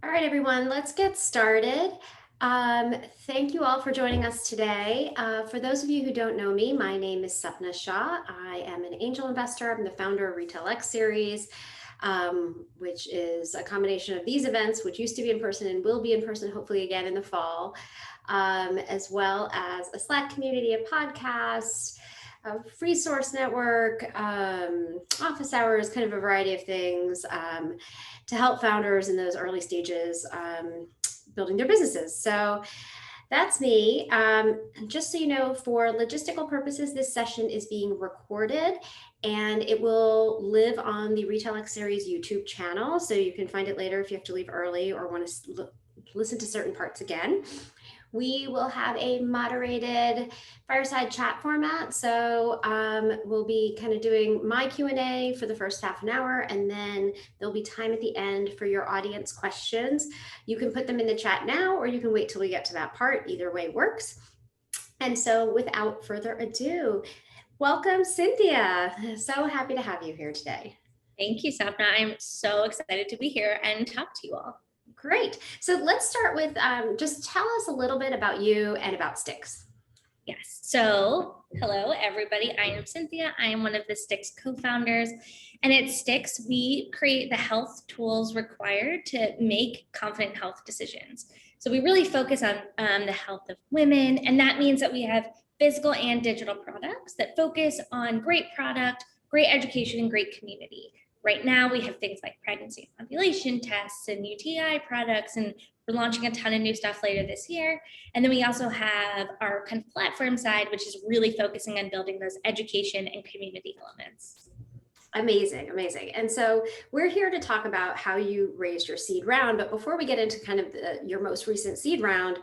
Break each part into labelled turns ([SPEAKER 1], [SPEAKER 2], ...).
[SPEAKER 1] All right, everyone, let's get started. Thank you all for joining us today. For those of you who don't know me, my name is Sapna Shah. I am an angel investor. I'm the founder of Retail X Series, which is a combination of these events, which used to be in person and will be in person hopefully again in the fall, as well as a Slack community, a podcast, a resource network, office hours, kind of a variety of things to help founders in those early stages building their businesses. So that's me. Just so you know, for logistical purposes, this session is being recorded and it will live on the Retail X Series YouTube channel. So you can find it later if you have to leave early or want to listen to certain parts again. We will have a moderated fireside chat format. So we'll be kind of doing my Q&A for the first half an hour, and then there'll be time at the end for your audience questions. You can put them in the chat now, or you can wait till we get to that part. Either way works. And so without further ado, welcome, Cynthia. So happy to have you here today.
[SPEAKER 2] Thank you, Sapna. I'm so excited to be here and talk to you all.
[SPEAKER 1] Great. So let's start with just tell us a little bit about you and about Stix.
[SPEAKER 2] Yes. So hello, everybody. I am Cynthia. I am one of the Stix co-founders. And at Stix, we create the health tools required to make confident health decisions. So we really focus on the health of women. And that means that we have physical and digital products that focus on great product, great education, and great community. Right now, we have things like pregnancy and ovulation tests and UTI products, and we're launching a ton of new stuff later this year. And then we also have our kind of platform side, which is really focusing on building those education and community elements.
[SPEAKER 1] Amazing, amazing. And so we're here to talk about how you raised your seed round. But before we get into kind of your most recent seed round,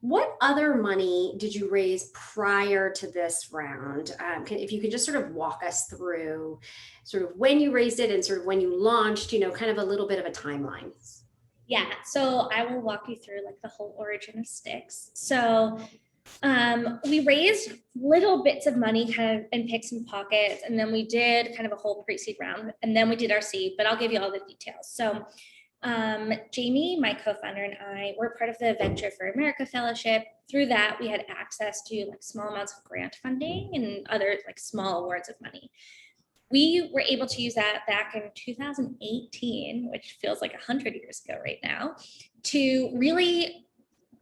[SPEAKER 1] what other money did you raise prior to this round? If you could just sort of walk us through sort of when you raised it and sort of when you launched, kind of a little bit of a timeline.
[SPEAKER 2] Yeah, so I will walk you through like the whole origin of Stix. So we raised little bits of money kind of in picks and pockets, and then we did kind of a whole pre-seed round, and then we did our seed, but I'll give you all the details. So Jamie, my co-founder, and I were part of the Venture for America Fellowship. Through that, we had access to like small amounts of grant funding and other like small awards of money. We were able to use that back in 2018, which feels like 100 years ago right now, to really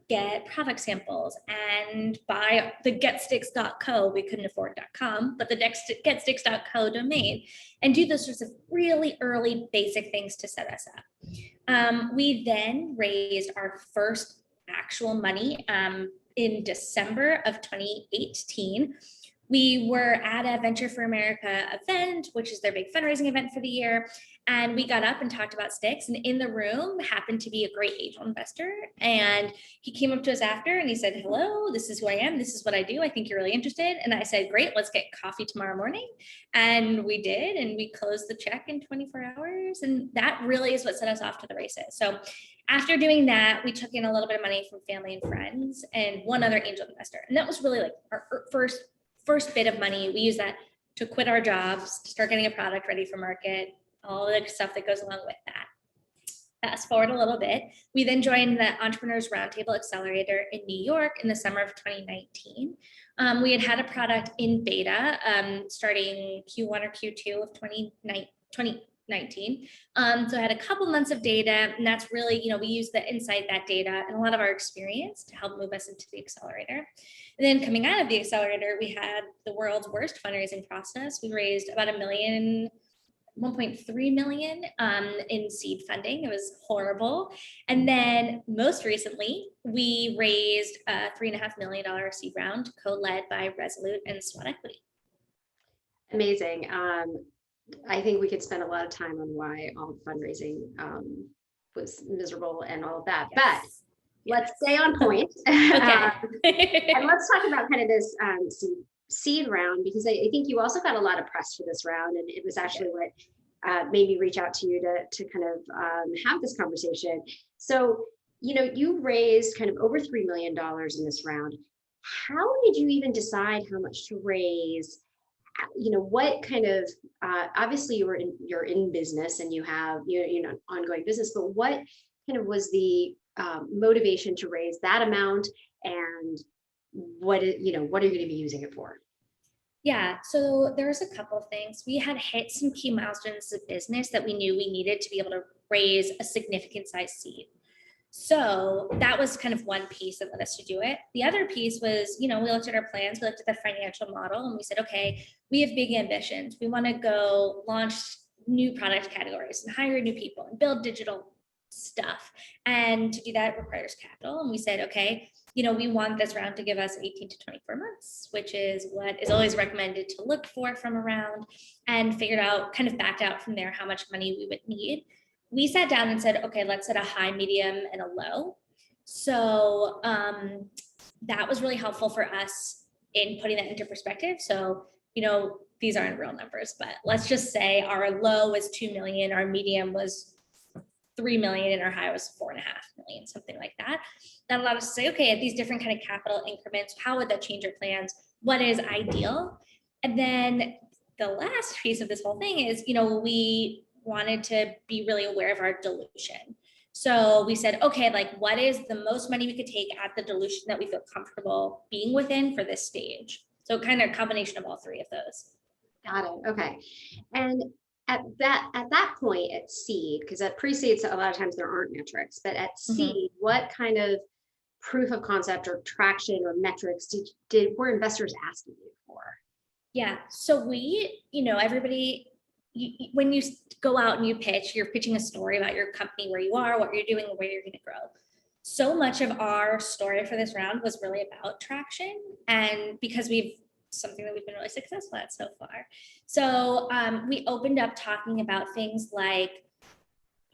[SPEAKER 2] get product samples and buy the getstix.co. We couldn't afford .com, but the getstix.co domain, and do those sorts of really early basic things to set us up. We then raised our first actual money in December of 2018. We were at a Venture for America event, which is their big fundraising event for the year. And we got up and talked about Stix, and in the room happened to be a great angel investor. And he came up to us after and he said, hello, this is who I am. This is what I do. I think you're really interested. And I said, great, let's get coffee tomorrow morning. And we did, and we closed the check in 24 hours. And that really is what set us off to the races. So after doing that, we took in a little bit of money from family and friends and one other angel investor. And that was really like our first bit of money. We use that to quit our jobs, to start getting a product ready for market, all the stuff that goes along with that. Fast forward a little bit, we then joined the Entrepreneurs Roundtable Accelerator in New York in the summer of 2019. We had a product in beta starting Q1 or Q2 of 2019. So I had a couple months of data, and that's really, we use the insight, that data, and a lot of our experience to help move us into the accelerator. And then coming out of the accelerator, we had the world's worst fundraising process. We raised about $1.3 million in seed funding. It was horrible. And then most recently, we raised a $3.5 million seed round, co-led by Resolute and SWAT Equity.
[SPEAKER 1] Amazing. I think we could spend a lot of time on why all fundraising was miserable and all of that, yes. But let's stay on point. Okay. And let's talk about kind of this seed round, because I think you also got a lot of press for this round, and it was actually what made me reach out to you to kind of have this conversation. So, you raised kind of over $3 million in this round. How did you even decide how much to raise? What kind of, obviously you're in business and you have, ongoing business, but what kind of was the motivation to raise that amount, and what are you going to be using it for?
[SPEAKER 2] Yeah, so there's a couple of things. We had hit some key milestones as a business that we knew we needed to be able to raise a significant size seed. So that was kind of one piece that led us to do it. The other piece was, we looked at our plans, we looked at the financial model, and we said, okay, we have big ambitions. We want to go launch new product categories and hire new people and build digital stuff. And to do that requires capital. And we said, okay, we want this round to give us 18 to 24 months, which is what is always recommended to look for from a round, and figured out, kind of backed out from there how much money we would need. We sat down and said, okay, let's set a high, medium, and a low. So that was really helpful for us in putting that into perspective. So, these aren't real numbers, but let's just say our low was 2 million, our medium was 3 million, and our high was 4.5 million, something like that. That allowed us to say, okay, at these different kind of capital increments, how would that change our plans? What is ideal? And then the last piece of this whole thing is, we wanted to be really aware of our dilution. So we said, okay, like what is the most money we could take at the dilution that we feel comfortable being within for this stage? So kind of a combination of all three of those.
[SPEAKER 1] Got it. Okay. And at that point at seed, because at pre-seed, so a lot of times there aren't metrics, but at seed, what kind of proof of concept or traction or metrics were investors asking you for?
[SPEAKER 2] Yeah. So we, everybody, when you go out and you pitch, you're pitching a story about your company, where you are, what you're doing, and where you're going to grow. So much of our story for this round was really about traction, and because something that we've been really successful at so far. So we opened up talking about things like,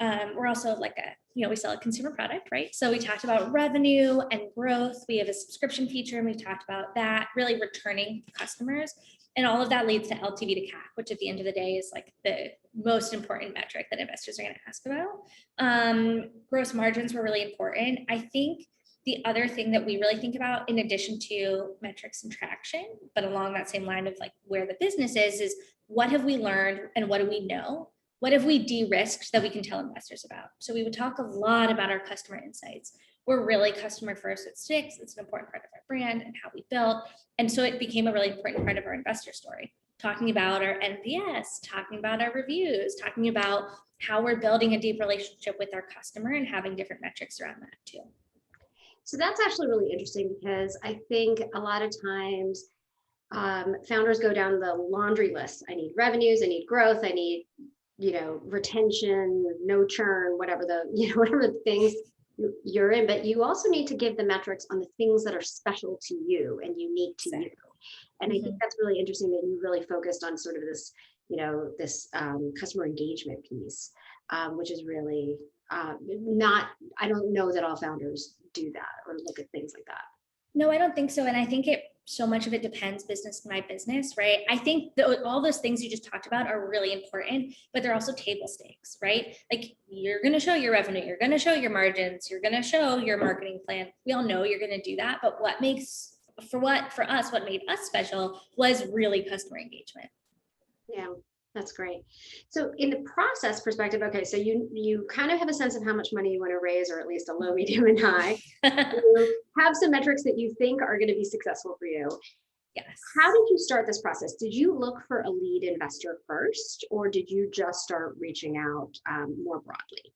[SPEAKER 2] we're also like we sell a consumer product, right? So we talked about revenue and growth. We have a subscription feature, and we talked about that, really returning customers. And all of that leads to LTV to CAC, which at the end of the day is like the most important metric that investors are going to ask about. Gross margins were really important. I think the other thing that we really think about, in addition to metrics and traction, but along that same line of like where the business is what have we learned and what do we know? What have we de-risked that we can tell investors about? So we would talk a lot about our customer insights. We're really customer first at Stix. It's an important part of our brand and how we built. And so it became a really important part of our investor story, talking about our NPS, talking about our reviews, talking about how we're building a deep relationship with our customer and having different metrics around that too.
[SPEAKER 1] So that's actually really interesting, because I think a lot of times founders go down the laundry list. I need revenues, I need growth, I need, retention, no churn, whatever whatever the things you're in, but you also need to give the metrics on the things that are special to you and unique to you. And I think that's really interesting that you really focused on sort of this, this customer engagement piece, which is really I don't know that all founders do that or look at things like that.
[SPEAKER 2] No, I don't think so. And I think so much of it depends business by business, right? I think all those things you just talked about are really important, but they're also table stakes, right? Like you're going to show your revenue, you're going to show your margins, you're going to show your marketing plan. We all know you're going to do that. But what made us special was really customer engagement.
[SPEAKER 1] Yeah. That's great. So in the process perspective, okay, so you kind of have a sense of how much money you want to raise, or at least a low, medium, and high. You have some metrics that you think are going to be successful for you.
[SPEAKER 2] Yes.
[SPEAKER 1] How did you start this process? Did you look for a lead investor first, or did you just start reaching out more broadly?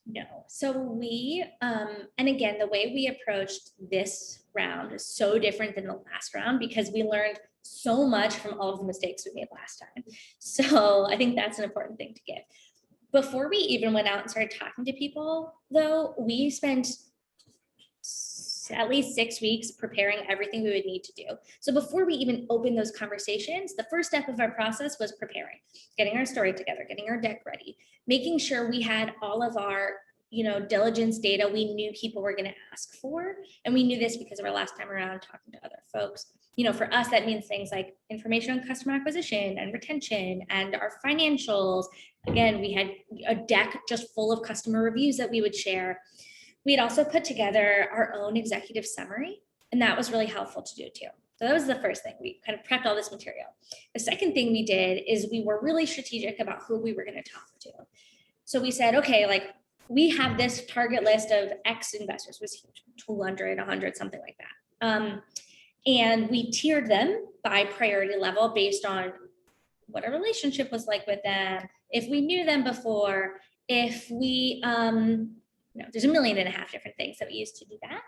[SPEAKER 2] No. So we, and again, the way we approached this round is so different than the last round, because we learned so much from all of the mistakes we made last time. So I think that's an important thing to give. Before we even went out and started talking to people, though, we spent at least 6 weeks preparing everything we would need to do. So before we even opened those conversations, the first step of our process was preparing, getting our story together, getting our deck ready, making sure we had all of our diligence data we knew people were going to ask for. And we knew this because of our last time around talking to other folks. For us, that means things like information on customer acquisition and retention and our financials. Again, we had a deck just full of customer reviews that we would share. We had also put together our own executive summary, and that was really helpful to do too. So that was the first thing. We kind of prepped all this material. The second thing we did is we were really strategic about who we were going to talk to. So we said, okay, like we have this target list of X investors, was huge, 200, 100, something like that. And we tiered them by priority level based on what our relationship was like with them, if we knew them before, if we, there's 1.5 million different things that we used to do that.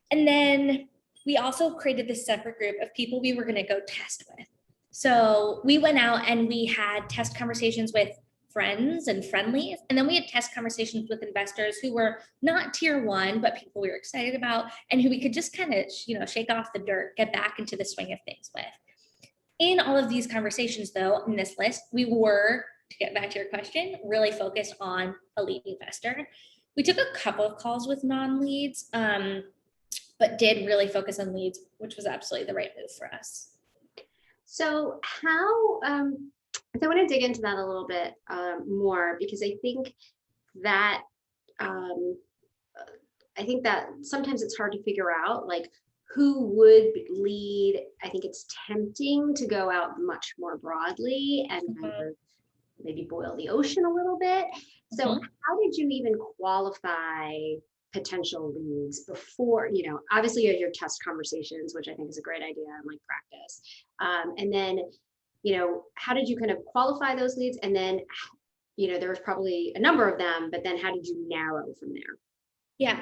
[SPEAKER 2] And then we also created this separate group of people we were going to go test with. So we went out and we had test conversations with friends and friendlies. And then we had test conversations with investors who were not tier one, but people we were excited about and who we could just kind of, shake off the dirt, get back into the swing of things with. In all of these conversations, though, in this list, we were, to get back to your question, really focused on a lead investor. We took a couple of calls with non-leads, but did really focus on leads, which was absolutely the right move for us.
[SPEAKER 1] So how, I want to dig into that a little bit more, because I think that sometimes it's hard to figure out like who would lead. I think it's tempting to go out much more broadly and kind of maybe boil the ocean a little bit. So how did you even qualify potential leads before, obviously you have your test conversations, which I think is a great idea and like practice. And then, how did you kind of qualify those leads? And then, there was probably a number of them, but then how did you narrow from there?
[SPEAKER 2] Yeah.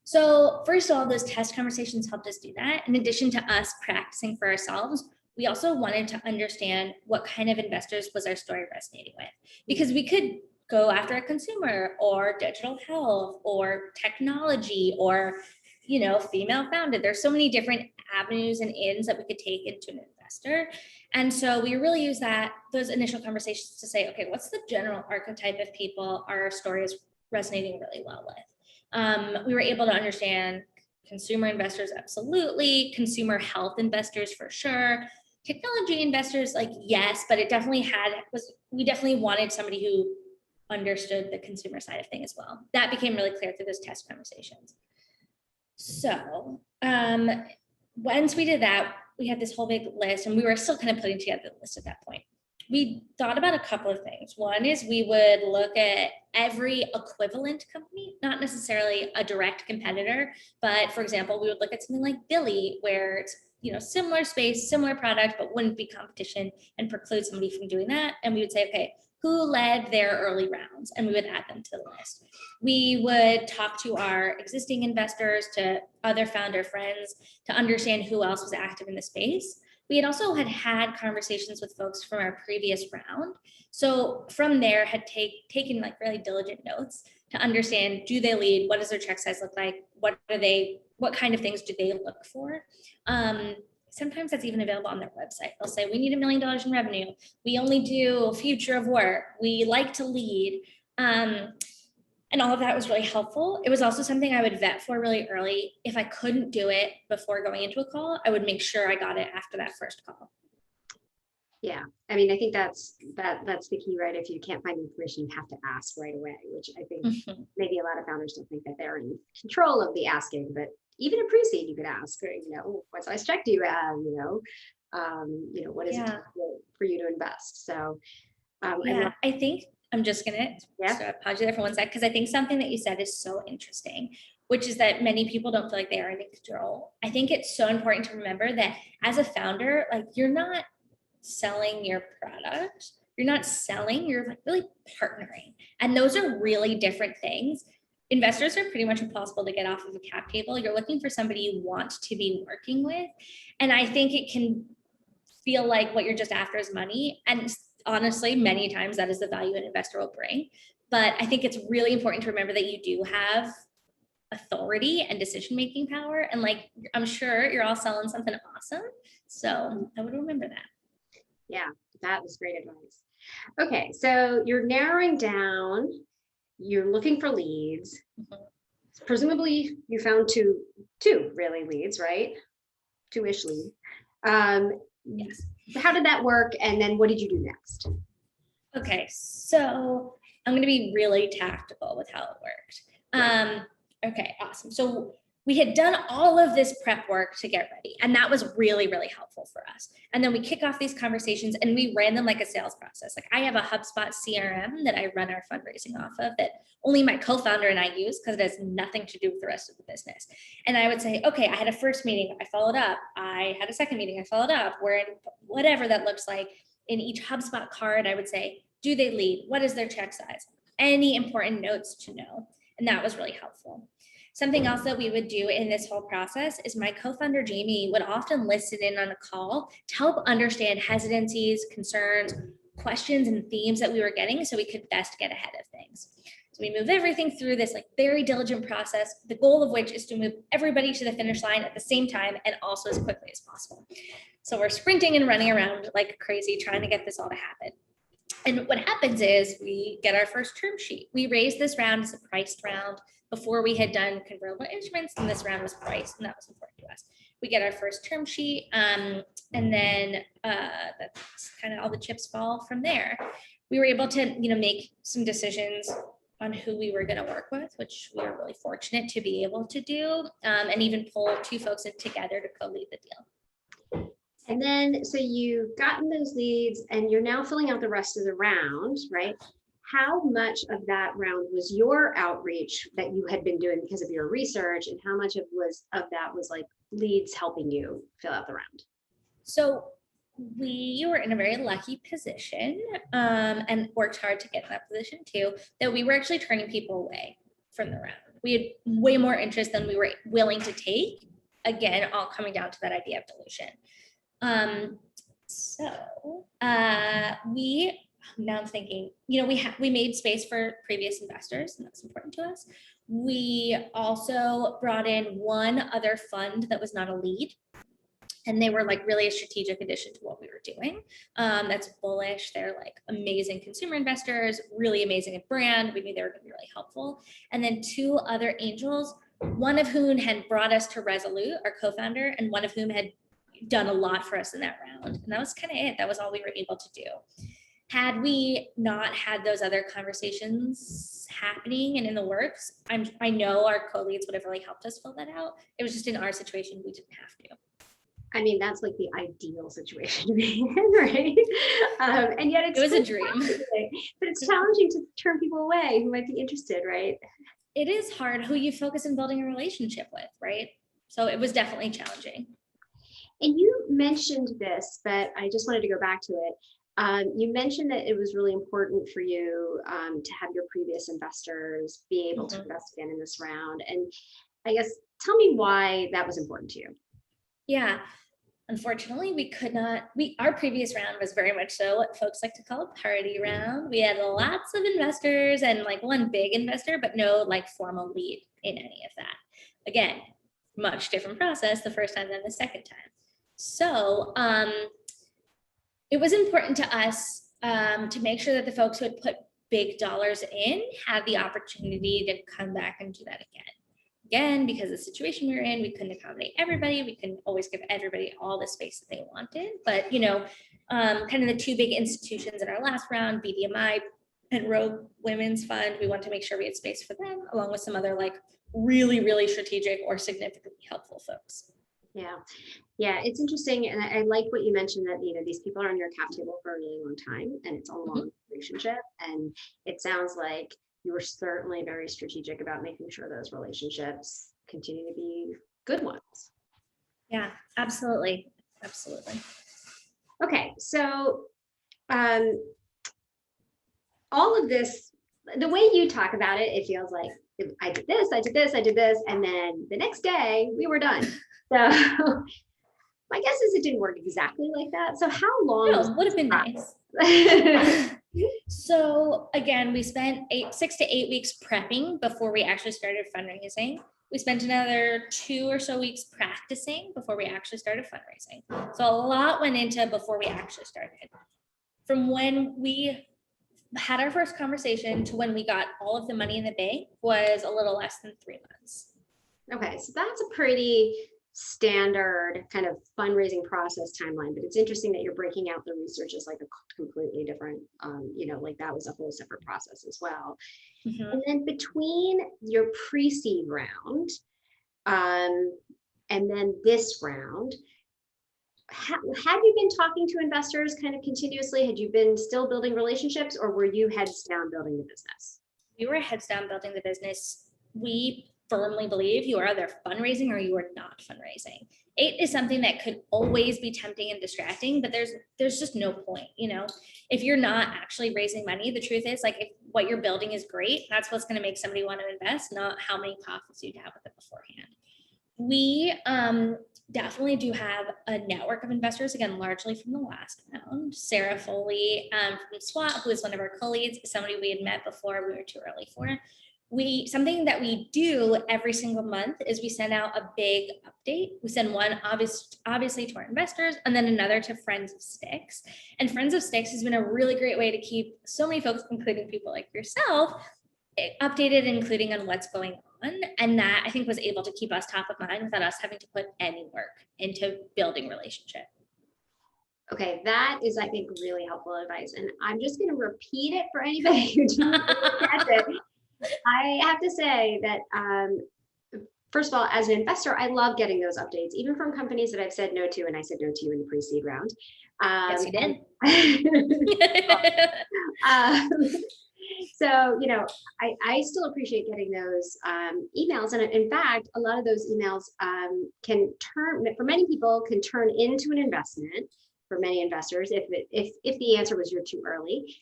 [SPEAKER 2] So first of all, those test conversations helped us do that. In addition to us practicing for ourselves, we also wanted to understand what kind of investors was our story resonating with, because we could go after a consumer or digital health or technology or, female founded. There's so many different avenues and ins that we could take into an investor. And so we really use those initial conversations to say, okay, what's the general archetype of people our story is resonating really well with? We were able to understand consumer investors, absolutely. Consumer health investors, for sure. Technology investors, like, yes, but it definitely we definitely wanted somebody who understood the consumer side of thing as well. That became really clear through those test conversations. So once we did that, we had this whole big list, and we were still kind of putting together the list at that point. We thought about a couple of things. One is we would look at every equivalent company, not necessarily a direct competitor, but for example, we would look at something like Billy, where it's similar space, similar product, but wouldn't be competition and preclude somebody from doing that. And we would say, okay, who led their early rounds? And we would add them to the list. We would talk to our existing investors, to other founder friends, to understand who else was active in the space. We had also had conversations with folks from our previous round. So from there had taken like really diligent notes to understand, do they lead? What does their check size look like? What kind of things do they look for? Sometimes that's even available on their website. They'll say, we need $1 million in revenue. We only do future of work. We like to lead. And all of that was really helpful. It was also something I would vet for really early. If I couldn't do it before going into a call, I would make sure I got it after that first call.
[SPEAKER 1] Yeah, I mean, I think that's the key, right? If you can't find information, you have to ask right away, which I think maybe a lot of founders don't think that they're in control of the asking, but even in pre-seed, you could ask, what size check do you have? What is it for you to invest? So,
[SPEAKER 2] I think I'm just gonna pause you there for one sec, because I think something that you said is so interesting, which is that many people don't feel like they are in control. I think it's so important to remember that as a founder, like, you're not selling your product, you're not selling, you're like really partnering. And those are really different things. Investors are pretty much impossible to get off of a cap table. You're looking for somebody you want to be working with. And I think it can feel like what you're just after is money. And honestly, many times that is the value an investor will bring. But I think it's really important to remember that you do have authority and decision-making power. And like, I'm sure you're all selling something awesome. So I would remember that.
[SPEAKER 1] Yeah, that was great advice. Okay, so you're narrowing down, you're looking for leads. Presumably you found two really leads, right? Two-ish leads.
[SPEAKER 2] Yes.
[SPEAKER 1] How did that work? And then what did you do next?
[SPEAKER 2] Okay, so I'm going to be really tactical with how it worked. Okay, awesome. So we had done all of this prep work to get ready. And that was really, really helpful for us. And then we kick off these conversations and we ran them like a sales process. Like I have a HubSpot CRM that I run our fundraising off of that only my co-founder and I use because it has nothing to do with the rest of the business. And I would say, okay, I had a first meeting, I followed up. I had a second meeting, I followed up. Where in whatever that looks like in each HubSpot card, I would say, do they lead? What is their check size? Any important notes to know. And that was really helpful. Something else that we would do in this whole process is my co-founder, Jamie, would often listen in on a call to help understand hesitancies, concerns, questions, and themes that we were getting so we could best get ahead of things. So we move everything through this like very diligent process, the goal of which is to move everybody to the finish line at the same time and also as quickly as possible. So we're sprinting and running around like crazy trying to get this all to happen. And what happens is we get our first term sheet. We raised this round as a priced round before we had done convertible instruments, and this round was priced, and that was important to us. We get our first term sheet, and then that's kind of all the chips fall from there. We were able to, make some decisions on who we were going to work with, which we were really fortunate to be able to do, and even pull two folks in together to co-lead the deal.
[SPEAKER 1] And then, so you've gotten those leads and you're now filling out the rest of the round, right? How much of that round was your outreach that you had been doing because of your research, and how much of that was like leads helping you fill out the round?
[SPEAKER 2] So we were in a very lucky position, and worked hard to get in that position too, that we were actually turning people away from the round. We had way more interest than we were willing to take. Again, all coming down to that idea of dilution. Now I'm thinking, we made space for previous investors, and that's important to us. We also brought in one other fund that was not a lead, and they were like really a strategic addition to what we were doing. That's bullish. They're like amazing consumer investors, really amazing at brand. We knew they were going to be really helpful. And then two other angels, one of whom had brought us to Resolute, our co-founder, and one of whom had done a lot for us in that round. And that was kind of it. That was all we were able to do. Had we not had those other conversations happening and in the works, I know our co-leads would have really helped us fill that out. It was just in our situation, we didn't have to.
[SPEAKER 1] I mean, that's like the ideal situation to be in, right? And yet
[SPEAKER 2] it was a dream.
[SPEAKER 1] But it's challenging to turn people away who might be interested, right?
[SPEAKER 2] It is hard who you focus on building a relationship with, right? So it was definitely challenging.
[SPEAKER 1] And you mentioned this, but I just wanted to go back to it. You mentioned that it was really important for you to have your previous investors be able to invest again in this round. And I guess, tell me why that was important to you.
[SPEAKER 2] Yeah, unfortunately, we could not, our previous round was very much so what folks like to call a party round. We had lots of investors and like one big investor, but no like formal lead in any of that. Again, much different process the first time than the second time. So it was important to us to make sure that the folks who had put big dollars in had the opportunity to come back and do that again. Again, because of the situation we were in, we couldn't accommodate everybody. We couldn't always give everybody all the space that they wanted. But, kind of the two big institutions in our last round, BDMI and Rogue Women's Fund, we wanted to make sure we had space for them, along with some other like really, really strategic or significantly helpful folks.
[SPEAKER 1] Yeah, it's interesting. And I like what you mentioned that, these people are on your cap table for a really long time and it's a long relationship. And it sounds like you were certainly very strategic about making sure those relationships continue to be good ones.
[SPEAKER 2] Yeah, absolutely. Absolutely.
[SPEAKER 1] Okay, so all of this, the way you talk about it, it feels like I did this, I did this, I did this, and then the next day we were done. So my guess is it didn't work exactly like that. So how long
[SPEAKER 2] would have been nice. So again, we spent 6 to 8 weeks prepping before we actually started fundraising. We spent another 2 or so weeks practicing before we actually started fundraising. So a lot went into before we actually started. From when we had our first conversation to when we got all of the money in the bank was a little less than 3 months.
[SPEAKER 1] Okay, so that's a pretty standard kind of fundraising process timeline, but it's interesting that you're breaking out the research as like a completely different, like that was a whole separate process as well. And then between your pre-seed round And then this round, have you been talking to investors kind of continuously? Had you been still building relationships, or were you heads down building the business?
[SPEAKER 2] We were heads down building the business. We firmly believe you are either fundraising or you are not fundraising. It is something that could always be tempting and distracting, but there's just no point, if you're not actually raising money. The truth is, like, if what you're building is great, that's what's going to make somebody want to invest, not how many profits you have with it beforehand. We definitely do have a network of investors, again, largely from the last round. Sarah Foley from SWAT, who is one of our co-leads, somebody we had met before we were too early for. Something that we do every single month is we send out a big update. We send one obviously to our investors, and then another to Friends of Stix. And Friends of Stix has been a really great way to keep so many folks, including people like yourself, updated, including on what's going on. And that, I think, was able to keep us top of mind without us having to put any work into building relationship.
[SPEAKER 1] Okay, that is, I think, really helpful advice. And I'm just going to repeat it for anybody who didn't catch it. I have to say that, first of all, as an investor, I love getting those updates, even from companies that I've said no to, and I said no to you in the pre-seed round.
[SPEAKER 2] Yes, you did.
[SPEAKER 1] So, I still appreciate getting those emails. And in fact, a lot of those emails for many people, can turn into an investment for many investors if the answer was you're too early,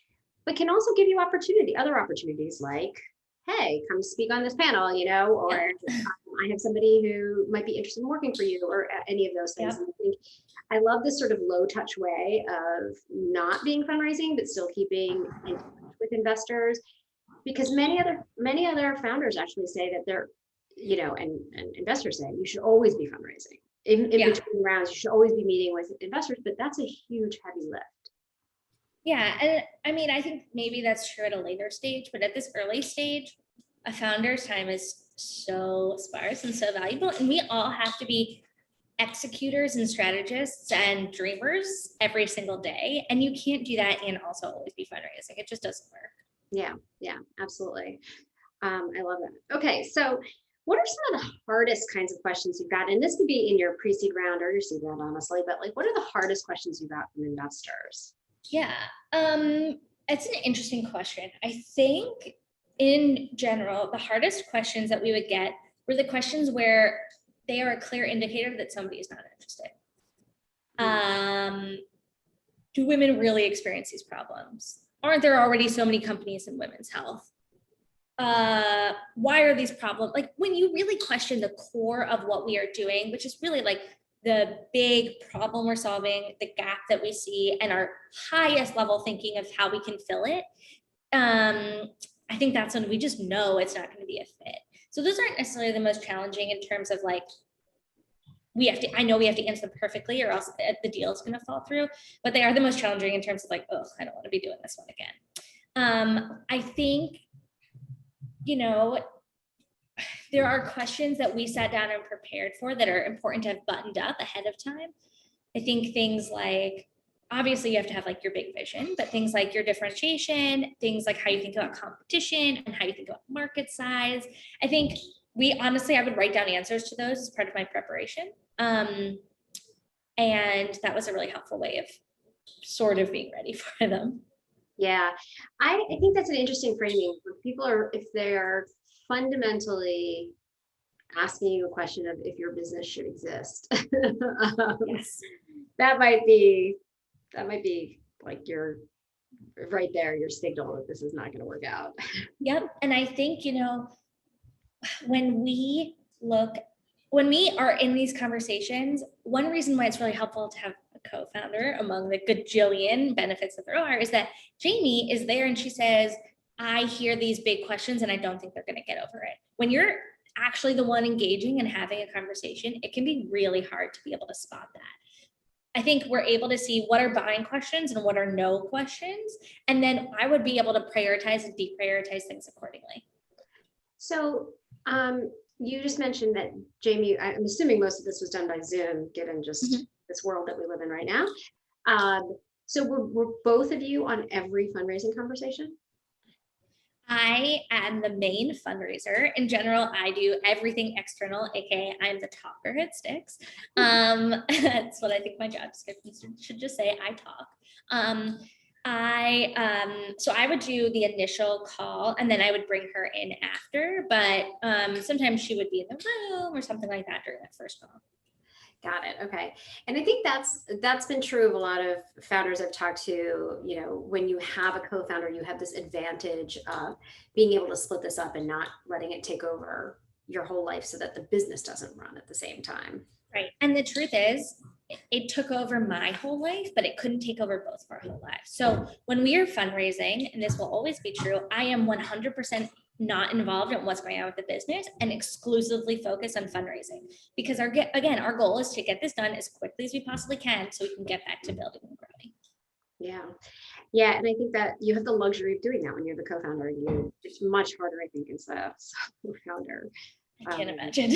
[SPEAKER 1] but can also give you other opportunities like, hey, come speak on this panel, or I have somebody who might be interested in working for you, or any of those things.
[SPEAKER 2] Yep.
[SPEAKER 1] I love this sort of low touch way of not being fundraising, but still keeping in touch with investors, because many other founders actually say that they're, and investors say you should always be fundraising. In between rounds, you should always be meeting with investors, but that's a huge, heavy lift.
[SPEAKER 2] Yeah, and I mean, I think maybe that's true at a later stage, but at this early stage, a founder's time is so sparse and so valuable, and we all have to be executors and strategists and dreamers every single day, and you can't do that and also always be fundraising. It just doesn't work.
[SPEAKER 1] Yeah, absolutely. I love that. Okay, so what are some of the hardest kinds of questions you've got? And this could be in your pre-seed round or your seed round, honestly, but like, what are the hardest questions you got from investors?
[SPEAKER 2] Yeah, it's an interesting question. I think in general, the hardest questions that we would get were the questions where they are a clear indicator that somebody is not interested. Do women really experience these problems? Aren't there already so many companies in women's health? Why are these problems? Like, when you really question the core of what we are doing, which is really like the big problem we're solving, the gap that we see, and our highest level thinking of how we can fill it, I think that's when we just know it's not going to be a fit. So those aren't necessarily the most challenging in terms of like, I know we have to answer them perfectly or else the deal is going to fall through, but they are the most challenging in terms of like, oh, I don't want to be doing this one again. I think, there are questions that we sat down and prepared for that are important to have buttoned up ahead of time. I think things like, obviously you have to have like your big vision, but things like your differentiation, things like how you think about competition and how you think about market size. I think I would write down answers to those as part of my preparation. And that was a really helpful way of sort of being ready for them.
[SPEAKER 1] Yeah, I think that's an interesting framing. If they're fundamentally asking you a question of if your business should exist.
[SPEAKER 2] Yes.
[SPEAKER 1] That might be like your right there, your signal that this is not going to work out.
[SPEAKER 2] Yep. And I think, when we are in these conversations, one reason why it's really helpful to have a co-founder among the gajillion benefits that there are is that Jamie is there and she says, I hear these big questions and I don't think they're going to get over it. When you're actually the one engaging and having a conversation, it can be really hard to be able to spot that. I think we're able to see what are buying questions and what are no questions. And then I would be able to prioritize and deprioritize things accordingly.
[SPEAKER 1] So you just mentioned that, Jamie, I'm assuming most of this was done by Zoom, given just this world that we live in right now. So were both of you on every fundraising conversation?
[SPEAKER 2] I am the main fundraiser. In general, I do everything external, aka I'm the talker at Stix. That's what I think my job description should just say. I talk. So I would do the initial call and then I would bring her in after, but sometimes she would be in the room or something like that during that first call.
[SPEAKER 1] Got it. Okay. And I think that's been true of a lot of founders I've talked to. You know, when you have a co-founder, you have this advantage of being able to split this up and not letting it take over your whole life so that the business doesn't run at the same time.
[SPEAKER 2] Right. And the truth is, it took over my whole life, but it couldn't take over both of our whole lives. So when we are fundraising, and this will always be true, I am 100% not involved in what's going on with the business and exclusively focused on fundraising, because our goal is to get this done as quickly as we possibly can so we can get back to building and growing.
[SPEAKER 1] Yeah. Yeah. And I think that you have the luxury of doing that when you're the co-founder. It's much harder, I think, as a founder.
[SPEAKER 2] I can't imagine.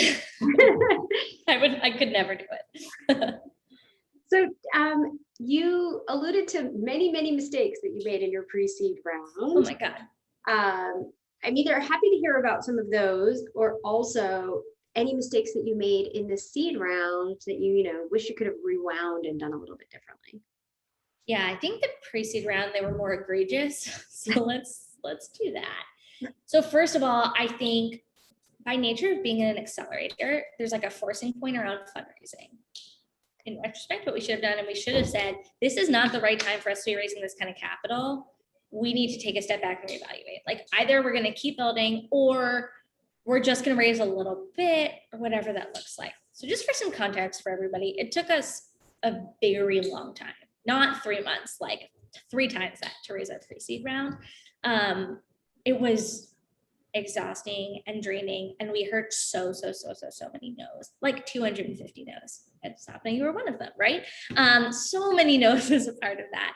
[SPEAKER 2] I could never do it.
[SPEAKER 1] So you alluded to many mistakes that you made in your pre-seed round.
[SPEAKER 2] Oh my God.
[SPEAKER 1] I'm either happy to hear about some of those or also any mistakes that you made in the seed round that you wish you could have rewound and done a little bit differently.
[SPEAKER 2] Yeah, I think the pre-seed round, they were more egregious. So let's do that. So first of all, I think by nature of being in an accelerator, there's like a forcing point around fundraising. In retrospect, what we should have done, and we should have said, this is not the right time for us to be raising this kind of capital. We need to take a step back and reevaluate. Like either we're going to keep building or we're just going to raise a little bit or whatever that looks like. So just for some context for everybody, it took us a very long time, not 3 months, like 3 times that to raise our pre-seed round. It was exhausting and draining, and we heard so many no's, like 250 no's. It's happening. You were one of them, right? So many no's as a part of that.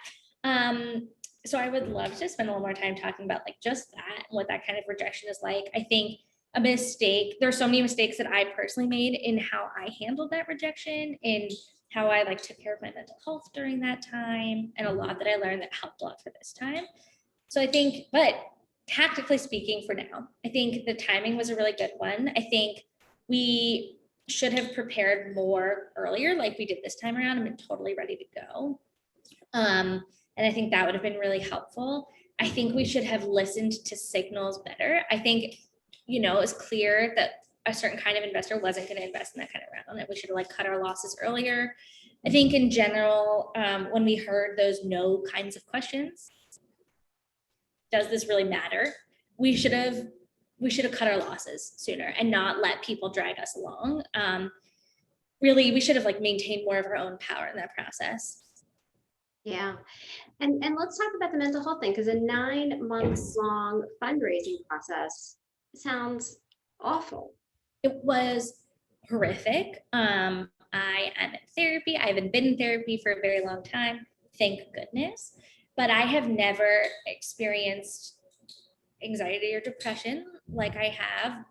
[SPEAKER 2] So I would love to spend a little more time talking about like just that, what that kind of rejection is like. I think a mistake, there are so many mistakes that I personally made in how I handled that rejection, in how I like took care of my mental health during that time, and a lot that I learned that helped a lot for this time. So I think, but tactically speaking for now, I think the timing was a really good one. I think we should have prepared more earlier, like we did this time around, and been totally ready to go. And I think that would have been really helpful. I think we should have listened to signals better. I think, it was clear that a certain kind of investor wasn't going to invest in that kind of round, and we should have like cut our losses earlier. I think in general, when we heard those no kinds of questions, does this really matter? We should have cut our losses sooner and not let people drag us along. Really, we should have like maintained more of our own power in that process.
[SPEAKER 1] Yeah. And let's talk about the mental health thing, because a 9 months long fundraising process sounds awful.
[SPEAKER 2] It was horrific. I am in therapy. I haven't been in therapy for a very long time, thank goodness. But I have never experienced anxiety or depression like I have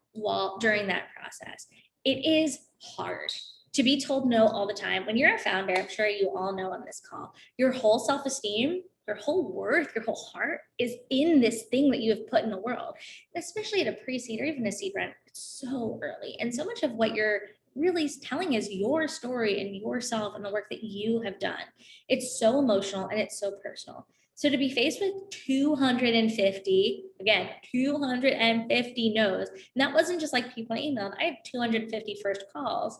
[SPEAKER 2] during that process. It is hard to be told no all the time. When you're a founder, I'm sure you all know on this call, your whole self-esteem, your whole worth, your whole heart is in this thing that you have put in the world. And especially at a pre-seed or even a seed round, it's so early. And so much of what you're really telling is your story and yourself and the work that you have done. It's so emotional and it's so personal. So to be faced with 250 no's, and that wasn't just like people I emailed, I had 250 first calls.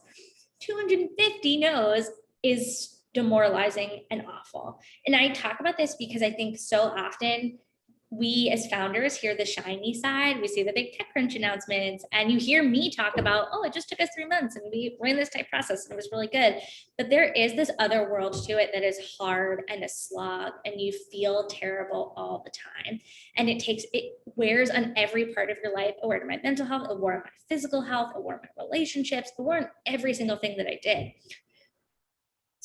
[SPEAKER 2] 250 no's is demoralizing and awful. And I talk about this because I think so often we as founders hear the shiny side. We see the big TechCrunch announcements, and you hear me talk about, it just took us 3 months and we ran this type process and it was really good. But there is this other world to it that is hard and a slog, and you feel terrible all the time. And it wears on every part of your life. It wore on my mental health, it wore on my physical health, it wore on my relationships, it wore on every single thing that I did.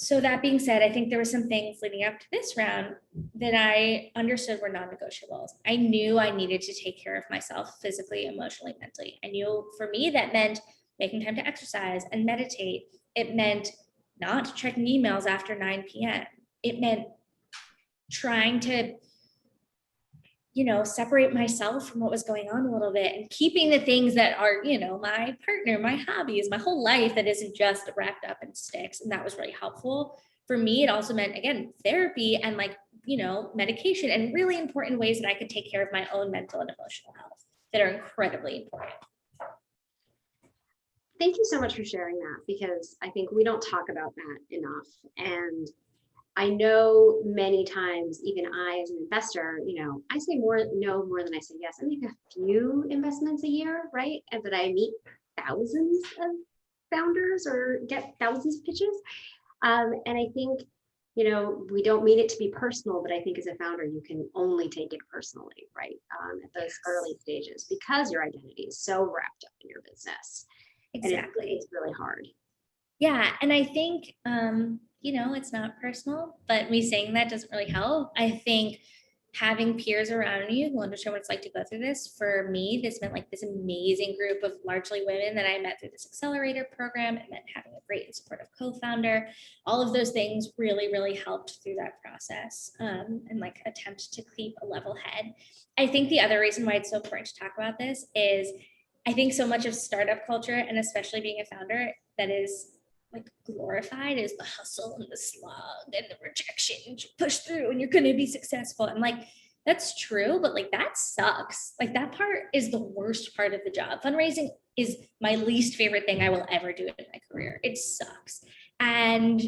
[SPEAKER 2] So that being said, I think there were some things leading up to this round that I understood were non-negotiables. I knew I needed to take care of myself physically, emotionally, mentally. I knew for me that meant making time to exercise and meditate. It meant not checking emails after 9 p.m. It meant trying to, separate myself from what was going on a little bit and keeping the things that are, my partner, my hobbies, my whole life that isn't just wrapped up in Stix. And that was really helpful. For me, it also meant, again, therapy and medication and really important ways that I could take care of my own mental and emotional health that are incredibly important.
[SPEAKER 1] Thank you so much for sharing that, because I think we don't talk about that enough. And I know many times, even I as an investor, I say no more than I say yes. I make a few investments a year, right? And that I meet thousands of founders or get thousands of pitches. And I think, we don't mean it to be personal, but I think as a founder, you can only take it personally, right? At those early stages, because your identity is so wrapped up in your business.
[SPEAKER 2] Exactly.
[SPEAKER 1] And it's really hard.
[SPEAKER 2] Yeah. And I think, it's not personal, but me saying that doesn't really help. I think having peers around you who understand what it's like to go through this, for me, this meant this amazing group of largely women that I met through this accelerator program. It meant having a great and supportive co-founder. All of those things really, really helped through that process, and attempt to keep a level head. I think the other reason why it's so important to talk about this is I think so much of startup culture, and especially being a founder, that is glorified is the hustle and the slog and the rejection, and you push through and you're going to be successful. And that's true, but that sucks. That part is the worst part of the job. Fundraising is my least favorite thing I will ever do in my career. It sucks. And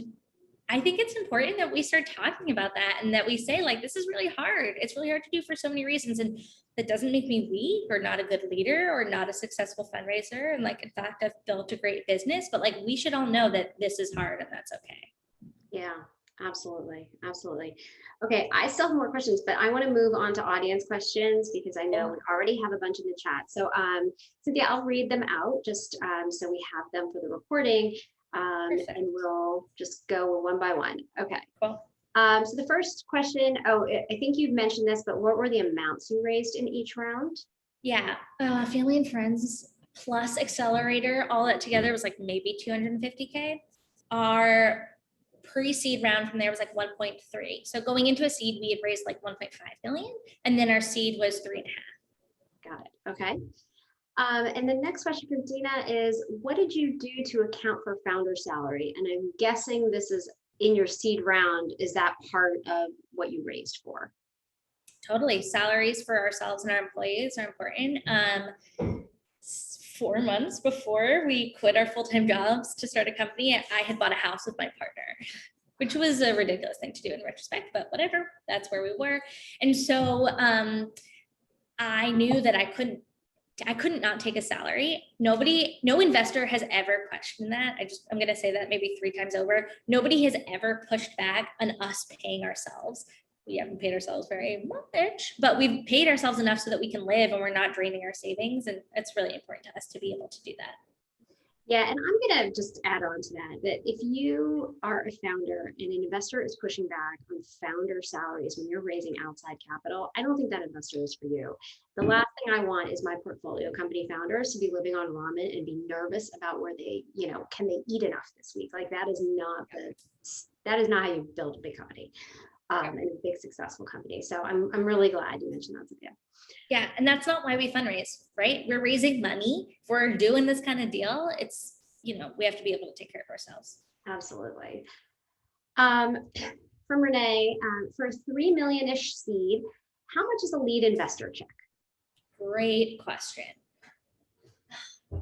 [SPEAKER 2] I think it's important that we start talking about that, and that we say this is really hard. It's really hard to do for so many reasons. And that doesn't make me weak or not a good leader or not a successful fundraiser. And in fact, I've built a great business, but we should all know that this is hard and that's okay.
[SPEAKER 1] Yeah, absolutely. Absolutely. Okay. I still have more questions, but I want to move on to audience questions, because I know we already have a bunch in the chat. So Cynthia, I'll read them out just so we have them for the recording. And we'll just go one by one. Okay.
[SPEAKER 2] Cool.
[SPEAKER 1] So the first question, I think you've mentioned this, but what were the amounts you raised in each round?
[SPEAKER 2] Yeah, family and friends plus accelerator, all that together was maybe 250K. Our pre-seed round from there was 1.3. So going into a seed, we had raised 1.5 million, and then our seed was 3.5.
[SPEAKER 1] Got it. Okay. And the next question from Dina is, what did you do to account for founder salary? And I'm guessing this is in your seed round. Is that part of what you raised for?
[SPEAKER 2] Totally. Salaries for ourselves and our employees are important. 4 months before we quit our full-time jobs to start a company, I had bought a house with my partner, which was a ridiculous thing to do in retrospect, but whatever, that's where we were. And so I knew that I couldn't not take a salary. No investor has ever questioned that. I'm going to say that maybe 3 times over. Nobody has ever pushed back on us paying ourselves. We haven't paid ourselves very much, but we've paid ourselves enough so that we can live and we're not draining our savings. And it's really important to us to be able to do that.
[SPEAKER 1] Yeah, and I'm going to just add on to that if you are a founder and an investor is pushing back on founder salaries when you're raising outside capital, I don't think that investor is for you. The last thing I want is my portfolio company founders to be living on ramen and be nervous about where they, can they eat enough this week? That is not how you build a big company. And a big successful company. So I'm really glad you mentioned that, Cynthia.
[SPEAKER 2] Yeah, and that's not why we fundraise, right? We're raising money. If we're doing this kind of deal, it's, we have to be able to take care of ourselves.
[SPEAKER 1] Absolutely. From Renee, for a 3 million-ish seed, how much is a lead investor check?
[SPEAKER 2] Great question.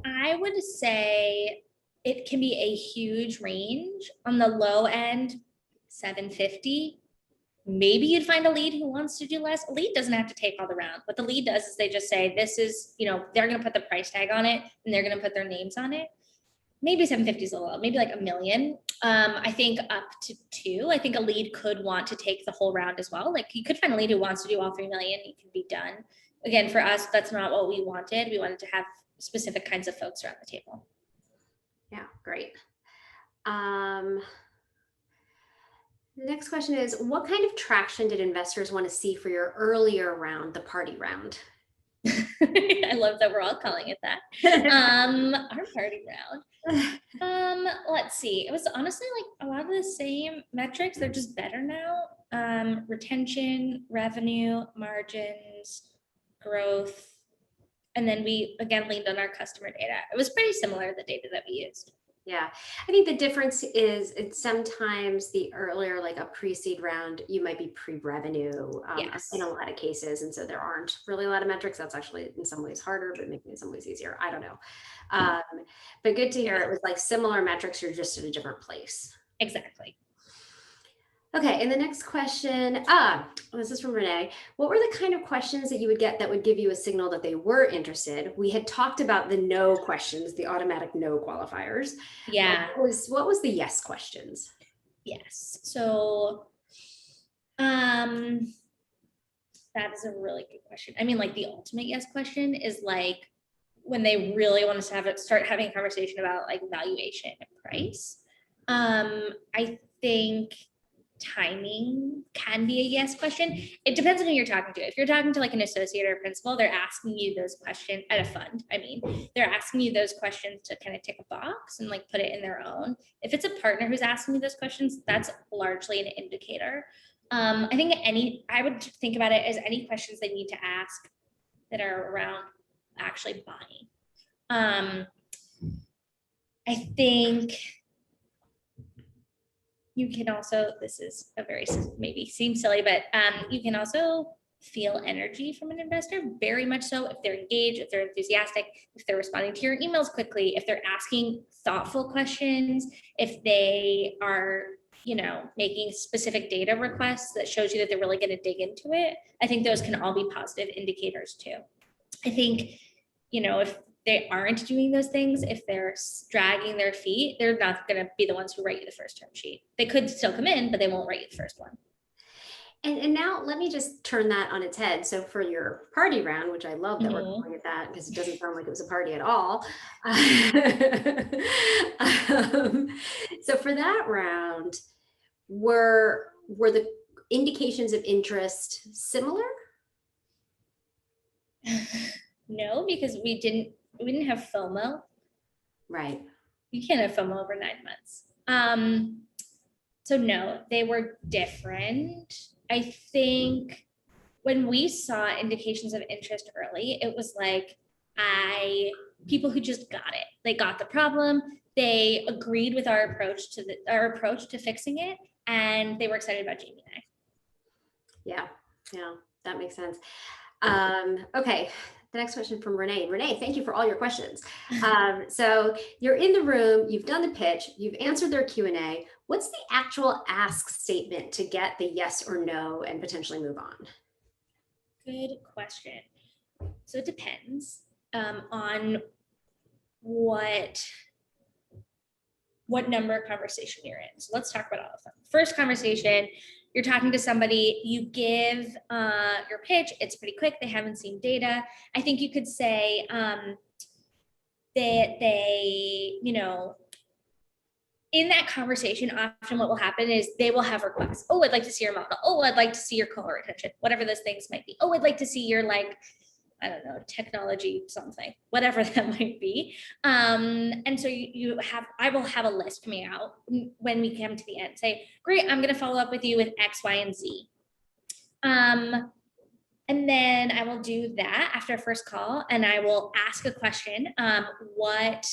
[SPEAKER 2] I would say it can be a huge range. On the low end, 750. Maybe you'd find a lead who wants to do less. A lead doesn't have to take all the round. What the lead does is they just say, this is, they're going to put the price tag on it and they're going to put their names on it. Maybe 750 is a little, maybe $1 million. I think up to 2. I think a lead could want to take the whole round as well. You could find a lead who wants to do all 3 million. You can be done. Again, for us, that's not what we wanted. We wanted to have specific kinds of folks around the table.
[SPEAKER 1] Yeah, great. The next question is, what kind of traction did investors want to see for your earlier round, the party round?
[SPEAKER 2] I love that we're all calling it that. Our party round. Let's see. It was honestly a lot of the same metrics. They're just better now. Retention, revenue, margins, growth. And then we, again, leaned on our customer data. It was pretty similar, the data that we used.
[SPEAKER 1] Yeah, I think the difference is it's sometimes the earlier, like a pre-seed round, you might be pre-revenue
[SPEAKER 2] Yes.
[SPEAKER 1] in a lot of cases. And so there aren't really a lot of metrics. That's actually in some ways harder, but maybe in some ways easier. I don't know. Um, but good to hear it was like similar metrics, you're just in a different place.
[SPEAKER 2] Exactly.
[SPEAKER 1] Okay, and the next question, this is from Renee. What were the kind of questions that you would get that would give you a signal that they were interested? We had talked about the no questions, the automatic no qualifiers.
[SPEAKER 2] Yeah.
[SPEAKER 1] What was the yes questions?
[SPEAKER 2] Yes. So that is a really good question. I mean, like the ultimate yes question is like when they really want us to start having a conversation about like valuation and price. I think timing can be a yes question. It depends on who you're talking to. If you're talking to like an associate or principal, they're asking you those questions at a fund. I mean, they're asking you those questions to kind of tick a box and like put it in their own. If it's a partner who's asking you those questions, that's largely an indicator. I think I would think about it as any questions they need to ask that are around actually buying. I think you can also, this is a very, maybe seems silly, but you can also feel energy from an investor, very much so, if they're engaged, if they're enthusiastic, if they're responding to your emails quickly, if they're asking thoughtful questions, if they are, you know, making specific data requests that shows you that they're really going to dig into it. I think those can all be positive indicators too. I think, you know, if they aren't doing those things, if they're dragging their feet, they're not going to be the ones who write you the first term sheet. They could still come in, but they won't write you the first one.
[SPEAKER 1] And now let me just turn that on its head. So for your party round, which I love that we're calling it that because it doesn't sound like it was a party at all. So for that round, were the indications of interest similar?
[SPEAKER 2] No, because we didn't have FOMO.
[SPEAKER 1] Right.
[SPEAKER 2] You can't have FOMO over 9 months. So no, they were different. I think when we saw indications of interest early, it was like people who just got it. They got the problem. They agreed with our approach to fixing it, and they were excited about Jamie and I.
[SPEAKER 1] Yeah, that makes sense. Okay, the next question from Renee. Renee, thank you for all your questions. So you're in the room, you've done the pitch, you've answered their Q&A. What's the actual ask statement to get the yes or no and potentially move on?
[SPEAKER 2] Good question. So it depends on what number of conversation you're in. So let's talk about all of them. First conversation, you're talking to somebody, you give your pitch, it's pretty quick, they haven't seen data. I think you could say that they, you know, in that conversation, often what will happen is they will have requests. Oh, I'd like to see your model. Oh, I'd like to see your call retention, whatever those things might be. Oh, I'd like to see your, like, I don't know, technology, something, whatever that might be. And so I will have a list coming out when we come to the end, say, great, I'm going to follow up with you with X, Y, and Z. And then I will do that after a first call, and I will ask a question. What